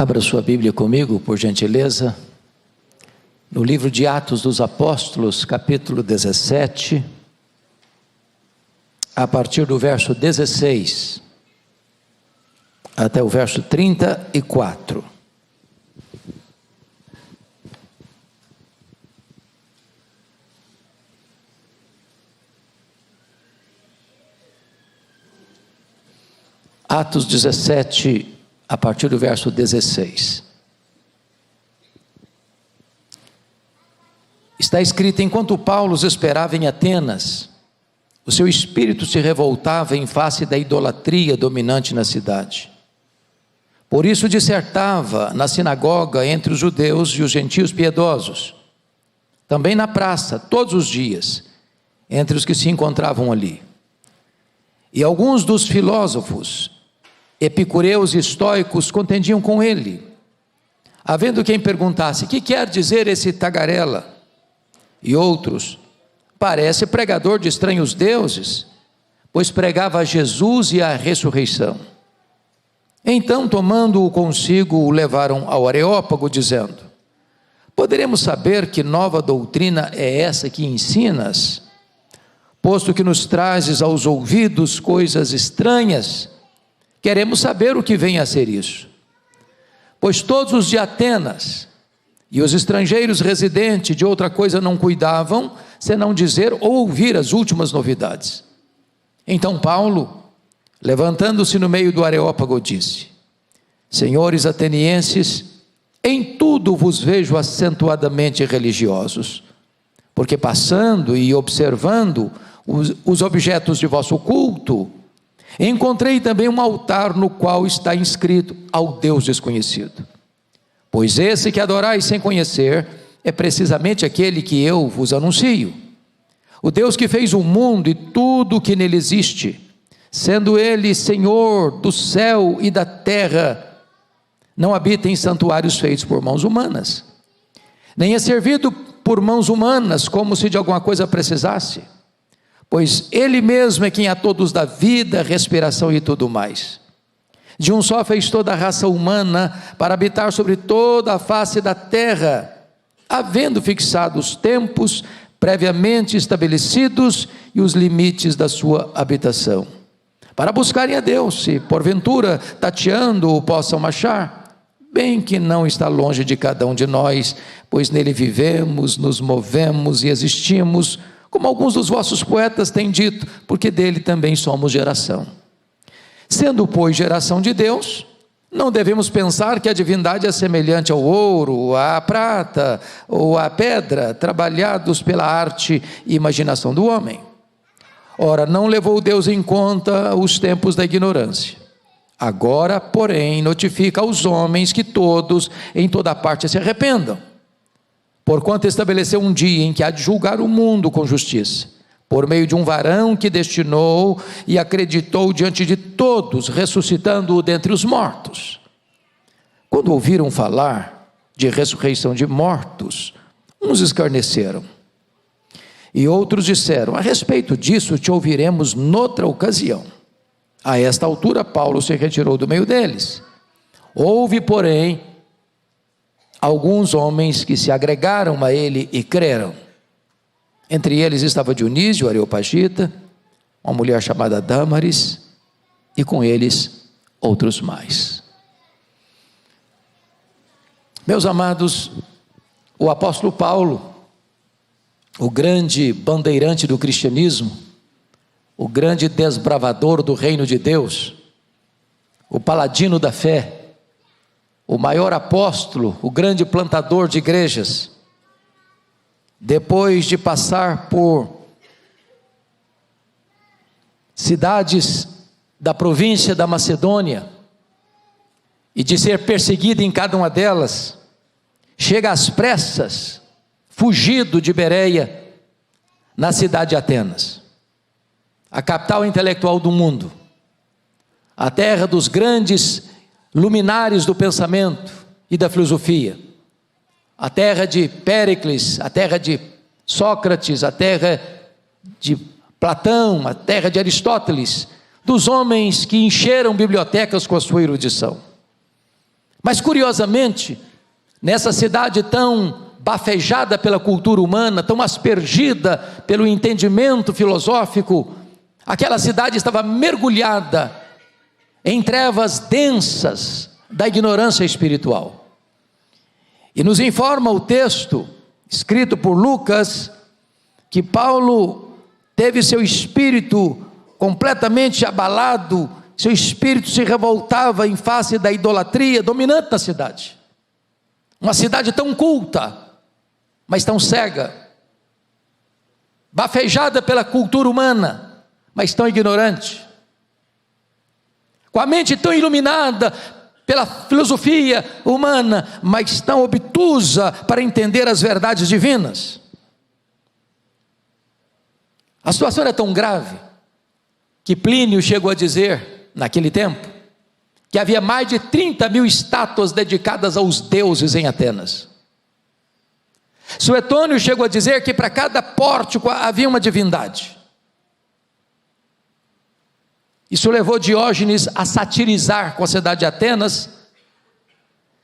Abra sua Bíblia comigo, por gentileza, no livro de Atos dos Apóstolos, capítulo 17, a partir do verso 16, até o verso 34. Atos 17, a partir do verso 16. Está escrito: enquanto Paulo os esperava em Atenas, o seu espírito se revoltava em face da idolatria dominante na cidade. Por isso dissertava na sinagoga entre os judeus e os gentios piedosos, também na praça, todos os dias, entre os que se encontravam ali. E alguns dos filósofos, epicureus e estoicos, contendiam com ele, havendo quem perguntasse: que quer dizer esse tagarela? E outros: parece pregador de estranhos deuses, pois pregava a Jesus e a ressurreição. Então, tomando-o consigo, o levaram ao Areópago, dizendo: poderemos saber que nova doutrina é essa que ensinas, posto que nos trazes aos ouvidos coisas estranhas? Queremos saber o que vem a ser isso. Pois todos os de Atenas e os estrangeiros residentes de outra coisa não cuidavam, senão dizer ou ouvir as últimas novidades. Então Paulo, levantando-se no meio do Areópago, disse: senhores atenienses, em tudo vos vejo acentuadamente religiosos, porque passando e observando os objetos de vosso culto, encontrei também um altar no qual está inscrito: ao Deus desconhecido. Pois esse que adorais sem conhecer é precisamente aquele que eu vos anuncio, o Deus que fez o mundo e tudo o que nele existe, sendo ele Senhor do céu e da terra. Não habita em santuários feitos por mãos humanas, nem é servido por mãos humanas como se de alguma coisa precisasse, pois ele mesmo é quem a todos dá vida, respiração e tudo mais. De um só fez toda a raça humana para habitar sobre toda a face da terra, havendo fixado os tempos previamente estabelecidos e os limites da sua habitação, para buscarem a Deus, se porventura tateando o possam achar, bem que não está longe de cada um de nós, pois nele vivemos, nos movemos e existimos, como alguns dos vossos poetas têm dito, porque dele também somos geração. Sendo, pois, geração de Deus, não devemos pensar que a divindade é semelhante ao ouro, à prata ou à pedra, trabalhados pela arte e imaginação do homem. Ora, não levou Deus em conta os tempos da ignorância. Agora, porém, notifica aos homens que todos, em toda parte, se arrependam, porquanto estabeleceu um dia em que há de julgar o mundo com justiça, por meio de um varão que destinou e acreditou diante de todos, ressuscitando-o dentre os mortos. Quando ouviram falar de ressurreição de mortos, uns escarneceram, e outros disseram: a respeito disso te ouviremos noutra ocasião. A esta altura Paulo se retirou do meio deles. Houve, porém, alguns homens que se agregaram a ele e creram. Entre eles estava Dionísio, Areopagita, uma mulher chamada Dâmaris, e com eles outros mais. Meus amados, o apóstolo Paulo, o grande bandeirante do cristianismo, o grande desbravador do reino de Deus, o paladino da fé, o maior apóstolo, o grande plantador de igrejas, depois de passar por cidades da província da Macedônia e de ser perseguido em cada uma delas, chega às pressas, fugido de Bereia, na cidade de Atenas, a capital intelectual do mundo, a terra dos grandes luminares do pensamento e da filosofia, a terra de Péricles, a terra de Sócrates, a terra de Platão, a terra de Aristóteles, dos homens que encheram bibliotecas com a sua erudição. Mas curiosamente, nessa cidade tão bafejada pela cultura humana, tão aspergida pelo entendimento filosófico, aquela cidade estava mergulhada em trevas densas da ignorância espiritual. E nos informa o texto, escrito por Lucas, que Paulo teve seu espírito completamente abalado, seu espírito se revoltava em face da idolatria dominante na cidade. Uma cidade tão culta, mas tão cega, bafejada pela cultura humana, mas tão ignorante, com a mente tão iluminada pela filosofia humana, mas tão obtusa para entender as verdades divinas. A situação era tão grave, que Plínio chegou a dizer, naquele tempo, que havia mais de 30.000 estátuas dedicadas aos deuses em Atenas. Suetônio chegou a dizer que para cada pórtico havia uma divindade. Isso levou Diógenes a satirizar com a cidade de Atenas,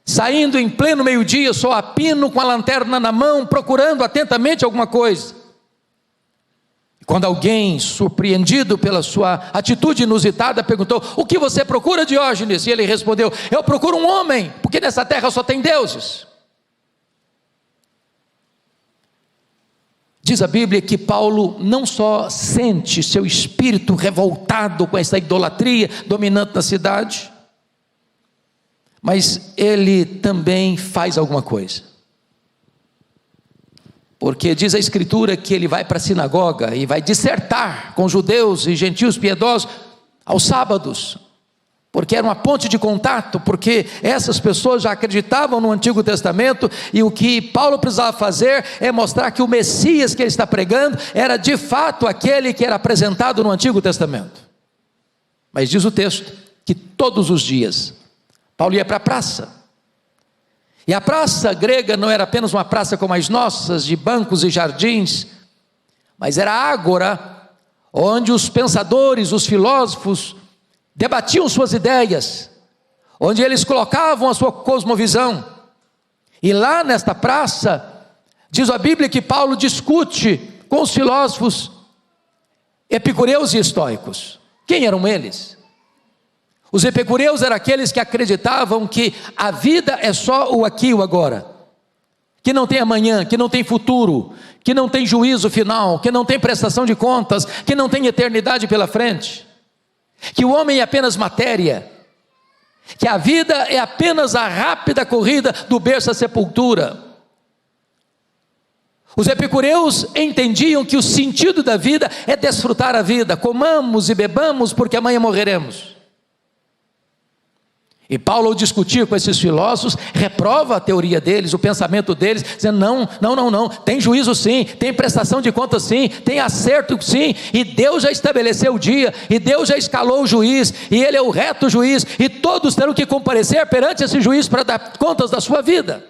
saindo em pleno meio-dia, só a pino, com a lanterna na mão, procurando atentamente alguma coisa. Quando alguém, surpreendido pela sua atitude inusitada, perguntou: o que você procura, Diógenes? E ele respondeu: eu procuro um homem, porque nessa terra só tem deuses. Diz a Bíblia que Paulo não só sente seu espírito revoltado com essa idolatria dominante na cidade, mas ele também faz alguma coisa. Porque diz a Escritura que ele vai para a sinagoga e vai dissertar com judeus e gentios piedosos aos sábados, porque era uma ponte de contato, porque essas pessoas já acreditavam no Antigo Testamento, e o que Paulo precisava fazer é mostrar que o Messias que ele está pregando era de fato aquele que era apresentado no Antigo Testamento. Mas diz o texto que todos os dias Paulo ia para a praça, e a praça grega não era apenas uma praça como as nossas, de bancos e jardins, mas era a ágora, onde os pensadores, os filósofos debatiam suas ideias, onde eles colocavam a sua cosmovisão. E lá nesta praça, diz a Bíblia que Paulo discute com os filósofos epicureus e estoicos. Quem eram eles? Os epicureus eram aqueles que acreditavam que a vida é só o aqui e o agora, que não tem amanhã, que não tem futuro, que não tem juízo final, que não tem prestação de contas, que não tem eternidade pela frente, que o homem é apenas matéria, que a vida é apenas a rápida corrida do berço à sepultura. Os epicureus entendiam que o sentido da vida é desfrutar a vida, comamos e bebamos porque amanhã morreremos. E Paulo, ao discutir com esses filósofos, reprova a teoria deles, o pensamento deles, dizendo: não, tem juízo sim, tem prestação de contas sim, tem acerto sim, e Deus já estabeleceu o dia, e Deus já escalou o juiz, e Ele é o reto juiz, e todos terão que comparecer perante esse juiz para dar contas da sua vida.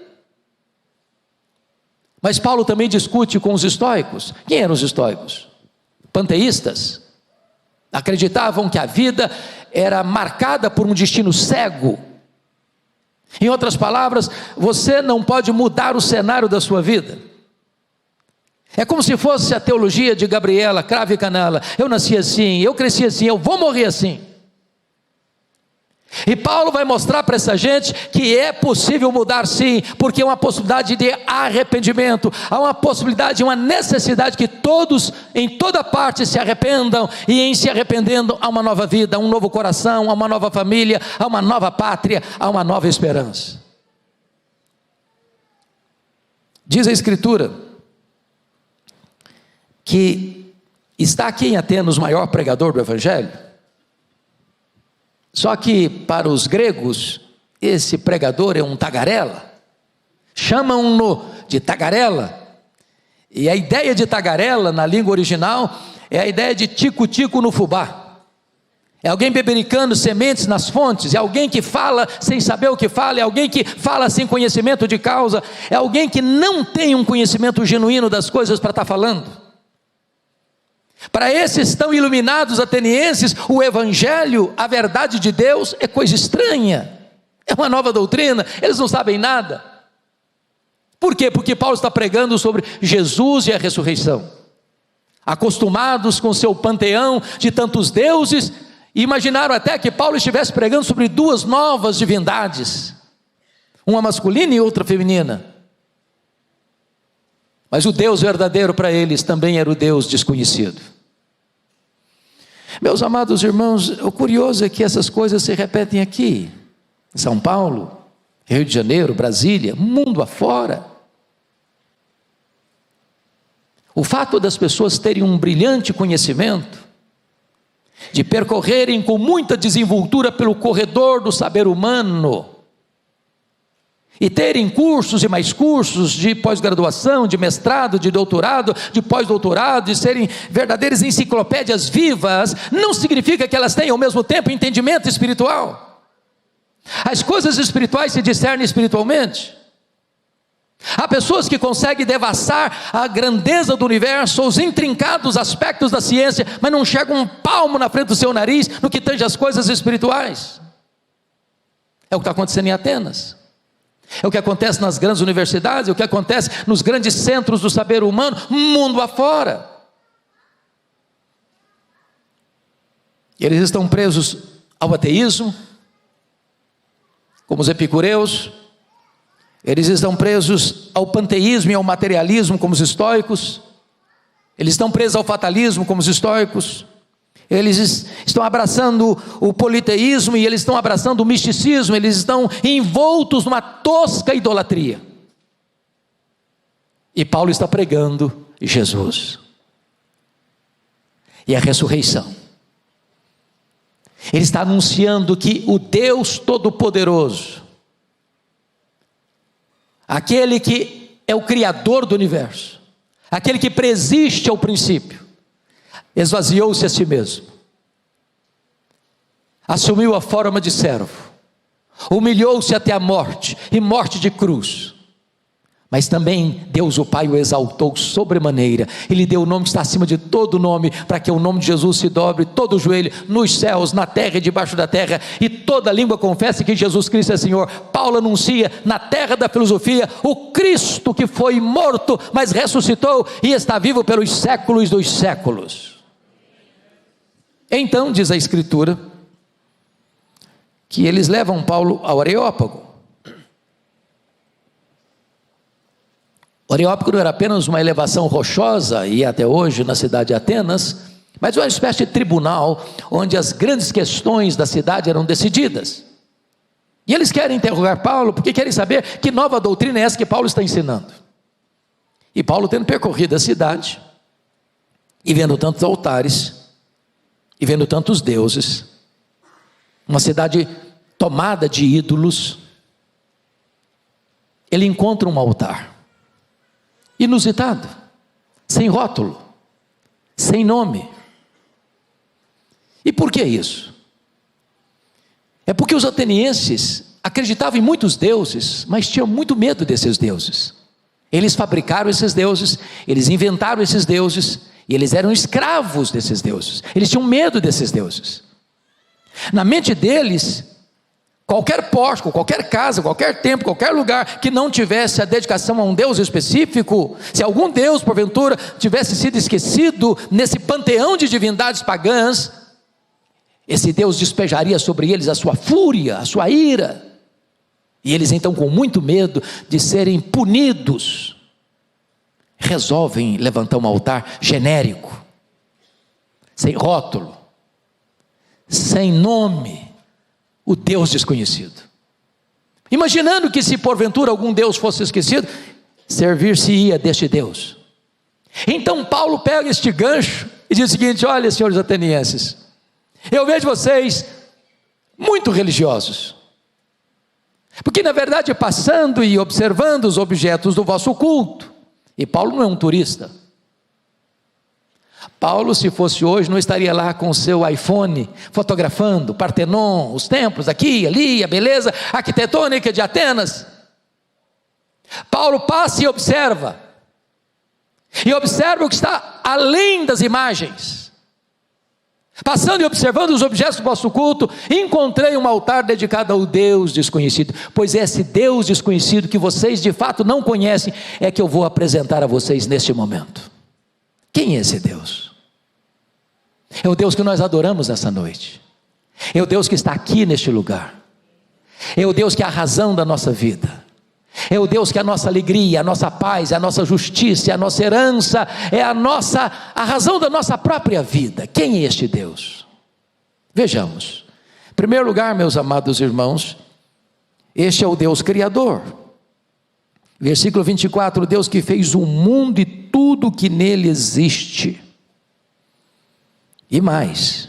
Mas Paulo também discute com os estoicos. Quem eram os estoicos? Panteístas. Acreditavam que a vida era marcada por um destino cego. Em outras palavras, você não pode mudar o cenário da sua vida. É como se fosse a teologia de Gabriela Cravo e Canela: eu nasci assim, eu cresci assim, eu vou morrer assim. E Paulo vai mostrar para essa gente que é possível mudar sim, porque há uma possibilidade de arrependimento, há uma possibilidade, uma necessidade que todos, em toda parte, se arrependam, e em se arrependendo há uma nova vida, há um novo coração, há uma nova família, há uma nova pátria, há uma nova esperança. Diz a Escritura que está aqui em Atenas o maior pregador do Evangelho. Só que para os gregos, esse pregador é um tagarela, chamam-no de tagarela, e a ideia de tagarela na língua original é a ideia de tico-tico no fubá. É alguém bebericando sementes nas fontes, é alguém que fala sem saber o que fala, é alguém que fala sem conhecimento de causa, é alguém que não tem um conhecimento genuíno das coisas para estar falando. Para esses tão iluminados atenienses, o Evangelho, a verdade de Deus, é coisa estranha, É uma nova doutrina, eles não sabem nada. Por quê? Porque Paulo está pregando sobre Jesus e a ressurreição. Acostumados com seu panteão de tantos deuses, imaginaram até que Paulo estivesse pregando sobre duas novas divindades, uma masculina e outra feminina. Mas o Deus verdadeiro para eles também era o Deus desconhecido. Meus amados irmãos, o curioso é que essas coisas se repetem aqui, em São Paulo, Rio de Janeiro, Brasília, mundo afora. O fato das pessoas terem um brilhante conhecimento, de percorrerem com muita desenvoltura pelo corredor do saber humano, e terem cursos e mais cursos de pós-graduação, de mestrado, de doutorado, de pós-doutorado, de serem verdadeiras enciclopédias vivas, não significa que elas tenham ao mesmo tempo entendimento espiritual. As coisas espirituais se discernem espiritualmente. Há pessoas que conseguem devassar a grandeza do universo, os intrincados aspectos da ciência, mas não chegam um palmo na frente do seu nariz no que tange as coisas espirituais. É o que está acontecendo em Atenas. É o que acontece nas grandes universidades, é o que acontece nos grandes centros do saber humano, mundo afora. Eles estão presos ao ateísmo, como os epicureus. Eles estão presos ao panteísmo e ao materialismo, como os estoicos. Eles estão presos ao fatalismo, como os estoicos. Eles estão abraçando o politeísmo e eles estão abraçando o misticismo. Eles estão envoltos numa tosca idolatria. E Paulo está pregando Jesus e a ressurreição. Ele está anunciando que o Deus Todo-Poderoso, aquele que é o Criador do universo, aquele que preexiste ao princípio, esvaziou-se a si mesmo, assumiu a forma de servo, humilhou-se até a morte, e morte de cruz. Mas também Deus o Pai o exaltou sobremaneira, e lhe deu o nome que está acima de todo nome, para que o nome de Jesus se dobre todo o joelho, nos céus, na terra e debaixo da terra, e toda língua confesse que Jesus Cristo é Senhor. Paulo anuncia na terra da filosofia o Cristo que foi morto, mas ressuscitou e está vivo pelos séculos dos séculos. Então diz a Escritura que eles levam Paulo ao Areópago. O Areópago não era apenas uma elevação rochosa, e até hoje na cidade de Atenas, mas uma espécie de tribunal, onde as grandes questões da cidade eram decididas. E eles querem interrogar Paulo, porque querem saber que nova doutrina é essa que Paulo está ensinando. E Paulo, tendo percorrido a cidade, e vendo tantos altares, e vendo tantos deuses, uma cidade tomada de ídolos, ele encontra um altar inusitado, sem rótulo, sem nome. E por que isso? É porque os atenienses acreditavam em muitos deuses, mas tinham muito medo desses deuses. Eles fabricaram esses deuses, eles inventaram esses deuses, e eles eram escravos desses deuses. Eles tinham medo desses deuses. Na mente deles, qualquer pórtico, qualquer casa, qualquer templo, qualquer lugar que não tivesse a dedicação a um Deus específico, se algum Deus porventura tivesse sido esquecido nesse panteão de divindades pagãs, esse Deus despejaria sobre eles a sua fúria, a sua ira, e eles então, com muito medo de serem punidos, resolvem levantar um altar genérico, sem rótulo, sem nome, o Deus desconhecido, imaginando que se porventura algum Deus fosse esquecido, servir-se-ia deste Deus. Então Paulo pega este gancho e diz o seguinte: olha, senhores atenienses, eu vejo vocês muito religiosos, porque na verdade passando e observando os objetos do vosso culto, e Paulo não é um turista. Paulo, se fosse hoje, não estaria lá com o seu iPhone, fotografando Partenon, os templos aqui, ali, a beleza arquitetônica de Atenas. Paulo passa e observa o que está além das imagens. Passando e observando os objetos do vosso culto, encontrei um altar dedicado ao Deus desconhecido. Pois esse Deus desconhecido que vocês de fato não conhecem, é que eu vou apresentar a vocês neste momento. Quem é esse Deus? É o Deus que nós adoramos nessa noite. É o Deus que está aqui neste lugar. É o Deus que é a razão da nossa vida. É o Deus que é a nossa alegria, a nossa paz, a nossa justiça, a nossa herança, é a razão da nossa própria vida. Quem é este Deus? Vejamos. Em primeiro lugar, meus amados irmãos, este é o Deus Criador. Versículo 24, Deus que fez o mundo e tudo que nele existe. E mais,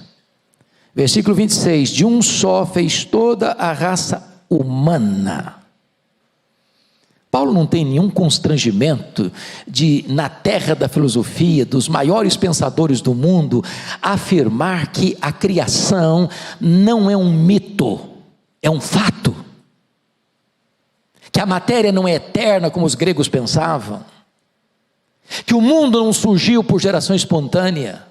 versículo 26, de um só fez toda a raça humana. Paulo não tem nenhum constrangimento de, na terra da filosofia, dos maiores pensadores do mundo, afirmar que a criação não é um mito, é um fato. Que a matéria não é eterna como os gregos pensavam. Que o mundo não surgiu por geração espontânea.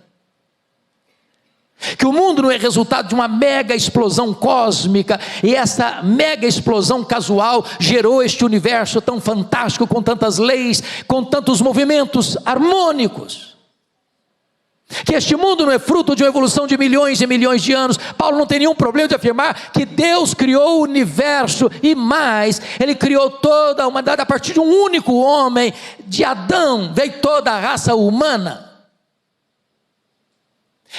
Que o mundo não é resultado de uma mega explosão cósmica, e essa mega explosão casual gerou este universo tão fantástico, com tantas leis, com tantos movimentos harmônicos. Que este mundo não é fruto de uma evolução de milhões e milhões de anos. Paulo não tem nenhum problema de afirmar que Deus criou o universo, e mais, Ele criou toda a humanidade a partir de um único homem. De Adão veio toda a raça humana.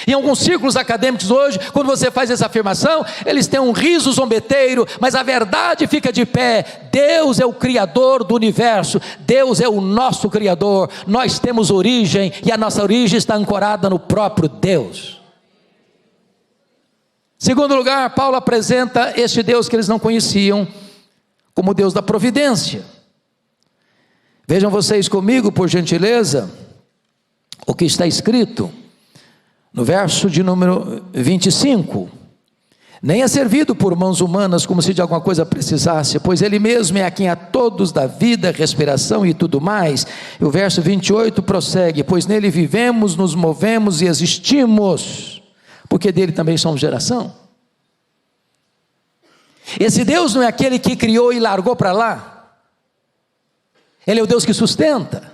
Em alguns círculos acadêmicos hoje, quando você faz essa afirmação, eles têm um riso zombeteiro, mas a verdade fica de pé. Deus é o Criador do universo, Deus é o nosso Criador, nós temos origem, e a nossa origem está ancorada no próprio Deus. Segundo lugar, Paulo apresenta este Deus que eles não conheciam, como Deus da providência. Vejam vocês comigo, por gentileza, o que está escrito no verso de número 25, nem é servido por mãos humanas como se de alguma coisa precisasse, pois Ele mesmo é a quem a todos dá vida, respiração e tudo mais. E o verso 28 prossegue, pois nele vivemos, nos movemos e existimos, porque dele também somos geração. Esse Deus não é aquele que criou e largou para lá. Ele é o Deus que sustenta.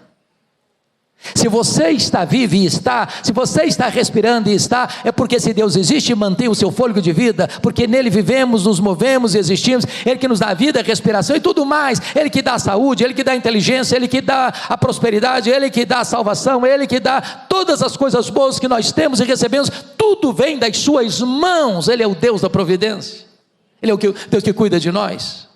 Se você está vivo e está, se você está respirando e está, é porque esse Deus existe e mantém o seu fôlego de vida, porque nele vivemos, nos movemos e existimos. Ele que nos dá vida, respiração e tudo mais. Ele que dá a saúde, Ele que dá a inteligência, Ele que dá a prosperidade, Ele que dá a salvação, Ele que dá todas as coisas boas que nós temos e recebemos. Tudo vem das suas mãos. Ele é o Deus da providência. Ele é o Deus que cuida de nós.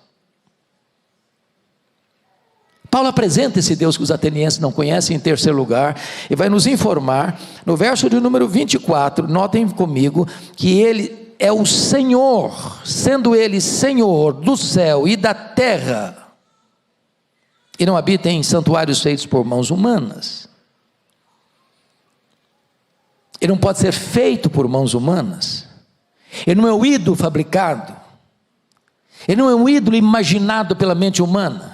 Paulo apresenta esse Deus que os atenienses não conhecem em terceiro lugar, e vai nos informar, no verso de número 24, notem comigo, que Ele é o Senhor, sendo Ele Senhor do céu e da terra, e não habita em santuários feitos por mãos humanas. Ele não pode ser feito por mãos humanas, Ele não é um ídolo fabricado, Ele não é um ídolo imaginado pela mente humana.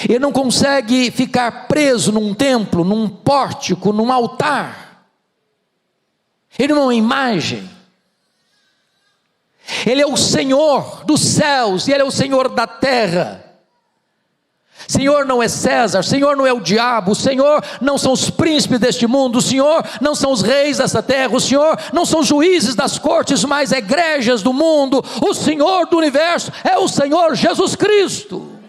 Ele não consegue ficar preso num templo, num pórtico, num altar. Ele não é uma imagem. Ele é o Senhor dos céus e Ele é o Senhor da terra. Senhor não é César, Senhor não é o diabo, o Senhor não são os príncipes deste mundo, o Senhor não são os reis desta terra, o Senhor não são os juízes das cortes mais egrégias do mundo. O Senhor do universo é o Senhor Jesus Cristo.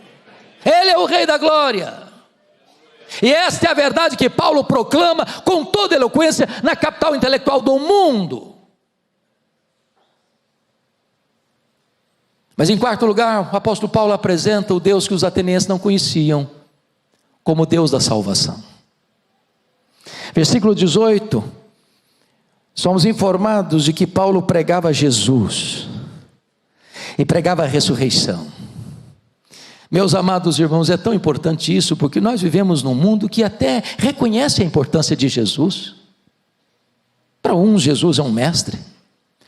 Ele é o Rei da glória, e esta é a verdade que Paulo proclama com toda eloquência na capital intelectual do mundo. Mas em quarto lugar, o apóstolo Paulo apresenta o Deus que os atenienses não conheciam, como Deus da salvação. Versículo 18, somos informados de que Paulo pregava Jesus, e pregava a ressurreição. Meus amados irmãos, é tão importante isso, porque nós vivemos num mundo que até reconhece a importância de Jesus. Para uns Jesus é um mestre,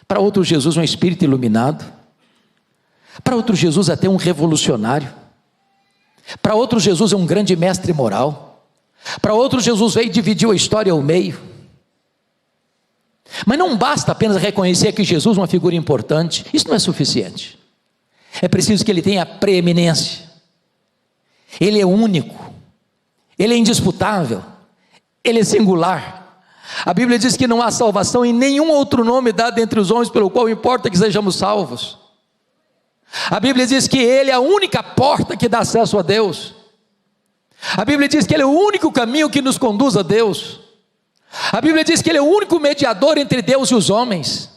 para outros Jesus é um espírito iluminado, para outros Jesus até um revolucionário, para outros Jesus é um grande mestre moral, para outros Jesus veio e dividiu a história ao meio. Mas não basta apenas reconhecer que Jesus é uma figura importante, isso não é suficiente. É preciso que ele tenha preeminência, ele é único, ele é indisputável, ele é singular. A Bíblia diz que não há salvação em nenhum outro nome dado entre os homens pelo qual importa que sejamos salvos. A Bíblia diz que ele é a única porta que dá acesso a Deus. A Bíblia diz que ele é o único caminho que nos conduz a Deus. A Bíblia diz que ele é o único mediador entre Deus e os homens.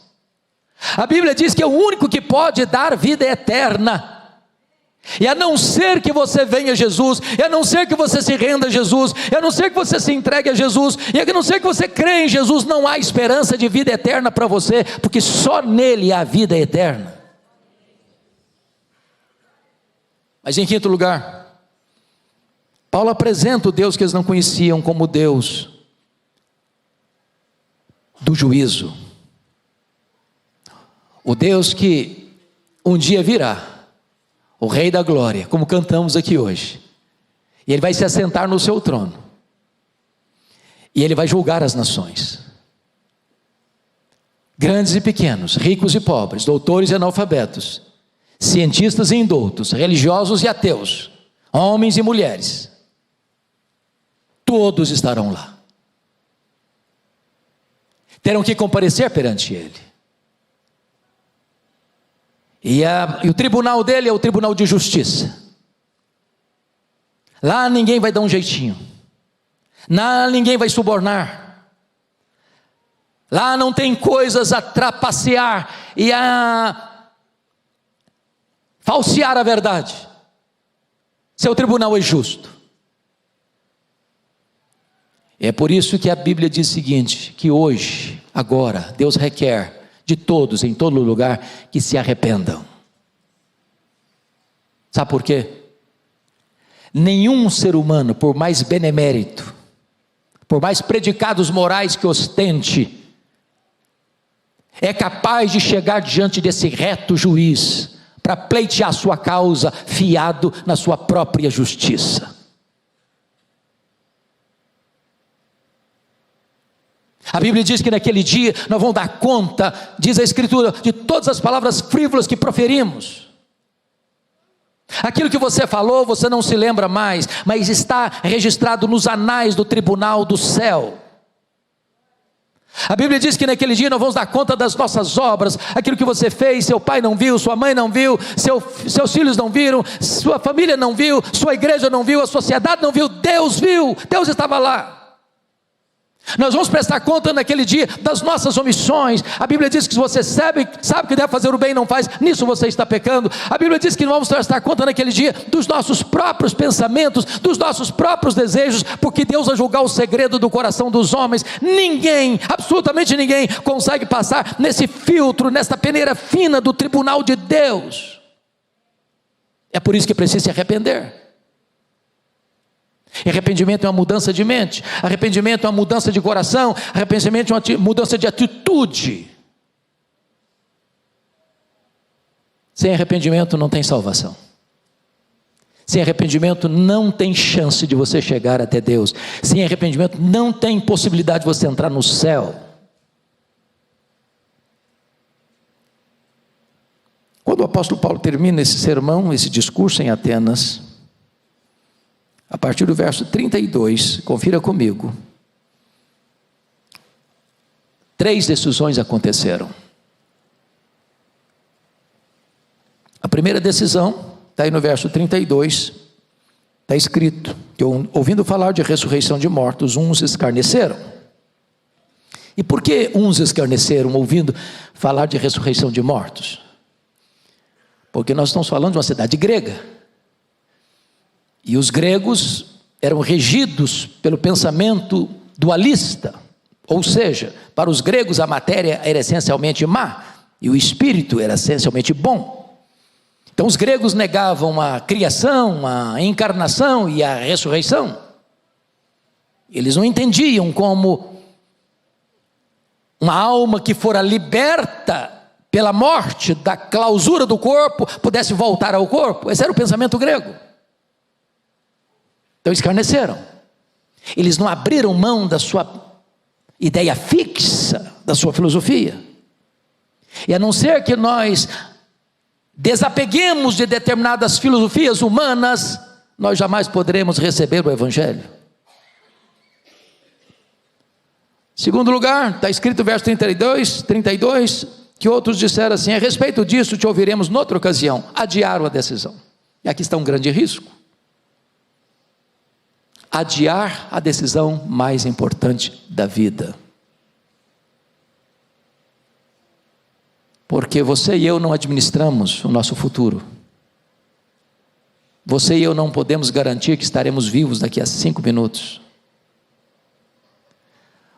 A Bíblia diz que é o único que pode dar vida eterna. E a não ser que você venha a Jesus, e a não ser que você se renda a Jesus, e a não ser que você se entregue a Jesus, e a não ser que você creia em Jesus, não há esperança de vida eterna para você, porque só nele há vida eterna. Mas em quinto lugar, Paulo apresenta o Deus que eles não conheciam como Deus do juízo. O Deus que um dia virá, o Rei da Glória, como cantamos aqui hoje, e ele vai se assentar no seu trono, e ele vai julgar as nações, grandes e pequenos, ricos e pobres, doutores e analfabetos, cientistas e indoutos, religiosos e ateus, homens e mulheres, todos estarão lá, terão que comparecer perante ele. E o tribunal dele é o tribunal de justiça. Lá ninguém vai dar um jeitinho, lá ninguém vai subornar, lá não tem coisas a trapacear e a falsear a verdade. Seu tribunal é justo. É por isso que a Bíblia diz o seguinte, que hoje, agora, Deus requer de todos, em todo lugar, que se arrependam. Sabe por quê? Nenhum ser humano, por mais benemérito, por mais predicados morais que ostente, é capaz de chegar diante desse reto juiz, para pleitear sua causa, fiado na sua própria justiça. A Bíblia diz que naquele dia nós vamos dar conta, diz a Escritura, de todas as palavras frívolas que proferimos. Aquilo que você falou, você não se lembra mais, mas está registrado nos anais do tribunal do céu. A Bíblia diz que naquele dia nós vamos dar conta das nossas obras, aquilo que você fez, seu pai não viu, sua mãe não viu, seus filhos não viram, sua família não viu, sua igreja não viu, a sociedade não viu, Deus viu, Deus estava lá. Nós vamos prestar conta naquele dia das nossas omissões. A Bíblia diz que se você sabe que deve fazer o bem e não faz, nisso você está pecando. A Bíblia diz que nós vamos prestar conta naquele dia dos nossos próprios pensamentos, dos nossos próprios desejos, porque Deus vai julgar o segredo do coração dos homens. Ninguém, absolutamente ninguém, consegue passar nesse filtro, nesta peneira fina do tribunal de Deus. É por isso que precisa se arrepender. Arrependimento é uma mudança de mente, arrependimento é uma mudança de coração, arrependimento é uma mudança de atitude. Sem arrependimento não tem salvação. Sem arrependimento não tem chance de você chegar até Deus. Sem arrependimento não tem possibilidade de você entrar no céu. Quando o apóstolo Paulo termina esse sermão, esse discurso em Atenas, a partir do verso 32, confira comigo, 3 decisões aconteceram. A primeira decisão, está aí no verso 32, está escrito, que ouvindo falar de ressurreição de mortos, uns escarneceram. E por que uns escarneceram ouvindo falar de ressurreição de mortos? Porque nós estamos falando de uma cidade grega. E os gregos eram regidos pelo pensamento dualista, ou seja, para os gregos a matéria era essencialmente má, e o espírito era essencialmente bom. Então os gregos negavam a criação, a encarnação e a ressurreição. Eles não entendiam como uma alma que fora liberta pela morte da clausura do corpo, pudesse voltar ao corpo. Esse era o pensamento grego. Então escarneceram. Eles não abriram mão da sua ideia fixa fixa da sua filosofia. E a não ser que nós desapeguemos de determinadas filosofias humanas, nós jamais poderemos receber o Evangelho. Segundo lugar, está escrito no verso 32, que outros disseram assim: a respeito disso te ouviremos noutra ocasião. Adiaram a decisão. E aqui está um grande risco. Adiar a decisão mais importante da vida. Porque você e eu não administramos o nosso futuro. Você e eu não podemos garantir que estaremos vivos daqui a 5 minutos.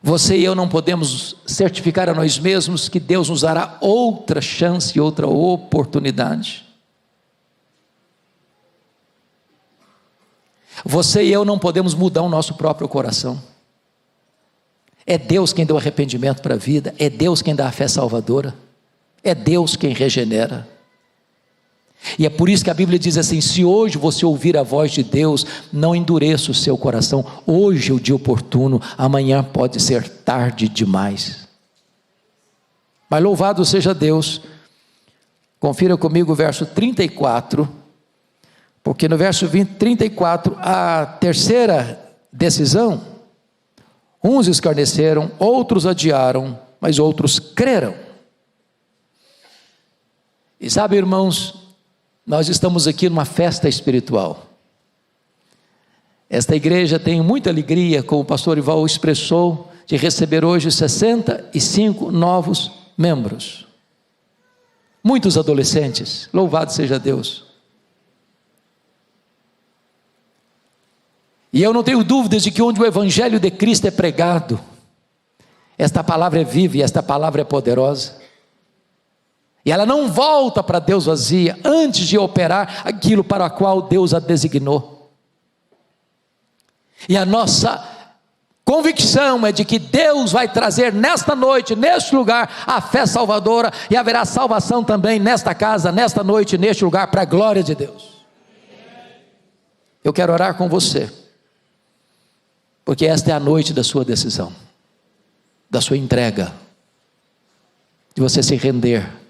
Você e eu não podemos certificar a nós mesmos que Deus nos dará outra chance, outra oportunidade. Você e eu não podemos mudar o nosso próprio coração. É Deus quem deu arrependimento para a vida, é Deus quem dá a fé salvadora, é Deus quem regenera. E é por isso que a Bíblia diz assim: se hoje você ouvir a voz de Deus, não endureça o seu coração. Hoje é o dia oportuno, amanhã pode ser tarde demais. Mas louvado seja Deus. Confira comigo o verso 34, porque no verso 34, a terceira decisão: uns escarneceram, outros adiaram, mas outros creram. E sabe, irmãos, nós estamos aqui numa festa espiritual. Esta igreja tem muita alegria, como o pastor Ival expressou, de receber hoje 65 novos membros. Muitos adolescentes, louvado seja Deus. E eu não tenho dúvidas de que onde o Evangelho de Cristo é pregado, esta palavra é viva e esta palavra é poderosa. E ela não volta para Deus vazia, antes de operar aquilo para o qual Deus a designou. E a nossa convicção é de que Deus vai trazer nesta noite, neste lugar, a fé salvadora, e haverá salvação também nesta casa, nesta noite, neste lugar, para a glória de Deus. Eu quero orar com você, porque esta é a noite da sua decisão, da sua entrega, de você se render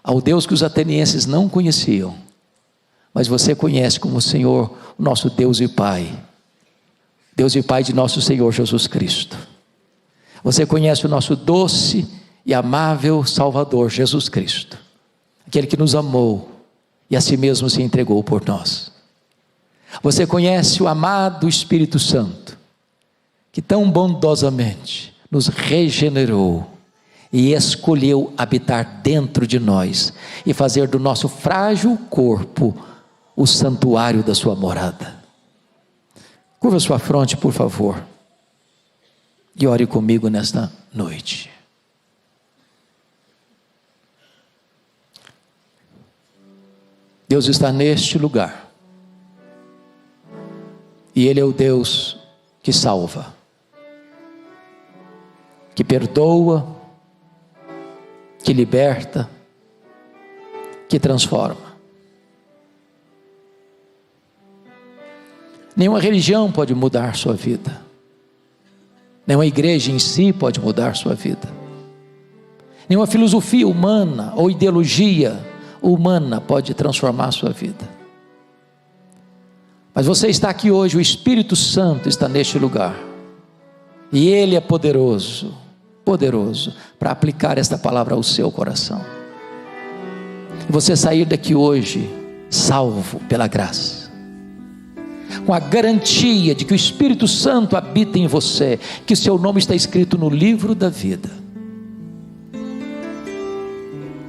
ao Deus que os atenienses não conheciam, mas você conhece como o Senhor, o nosso Deus e Pai, Deus e Pai de nosso Senhor Jesus Cristo. Você conhece o nosso doce e amável Salvador Jesus Cristo, aquele que nos amou e a si mesmo se entregou por nós. Você conhece o amado Espírito Santo, que tão bondosamente nos regenerou e escolheu habitar dentro de nós e fazer do nosso frágil corpo o santuário da sua morada. Curva sua fronte, por favor, e ore comigo nesta noite. Deus está neste lugar, e Ele é o Deus que salva, que perdoa, que liberta, que transforma. Nenhuma religião pode mudar sua vida, nenhuma igreja em si pode mudar sua vida, nenhuma filosofia humana ou ideologia humana pode transformar sua vida. Mas você está aqui hoje, o Espírito Santo está neste lugar, e Ele é poderoso para aplicar esta palavra ao seu coração. Você sair daqui hoje salvo pela graça, com a garantia de que o Espírito Santo habita em você, que o seu nome está escrito no livro da vida.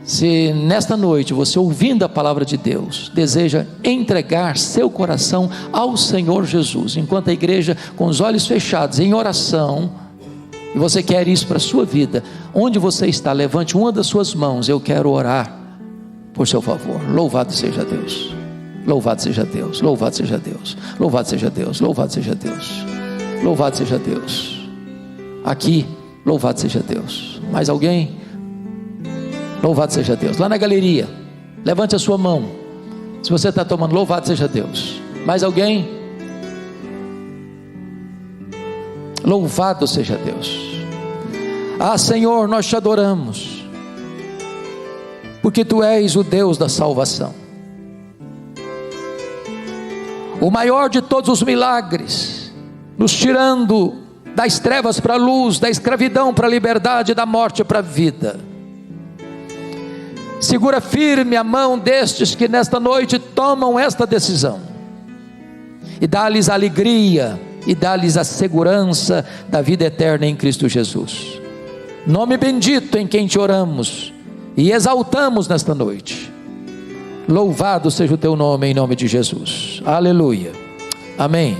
Se nesta noite você, ouvindo a palavra de Deus, deseja entregar seu coração ao Senhor Jesus, enquanto a igreja com os olhos fechados em oração, e você quer isso para a sua vida, onde você está, levante uma das suas mãos. Eu quero orar por seu favor. Louvado seja Deus, louvado seja Deus, louvado seja Deus, louvado seja Deus, louvado seja Deus, louvado seja Deus. Aqui, louvado seja Deus. Mais alguém? Louvado seja Deus. Lá na galeria, levante a sua mão, se você está tomando. Louvado seja Deus. Mais alguém? Louvado seja Deus. Ah, Senhor, nós te adoramos, porque Tu és o Deus da salvação, o maior de todos os milagres, nos tirando das trevas para a luz, da escravidão para a liberdade, da morte para a vida. Segura firme a mão destes que nesta noite tomam esta decisão, e dá-lhes a alegria, e dá-lhes a segurança da vida eterna em Cristo Jesus. Nome bendito em quem te oramos e exaltamos nesta noite. Louvado seja o teu nome, em nome de Jesus. Aleluia. Amém.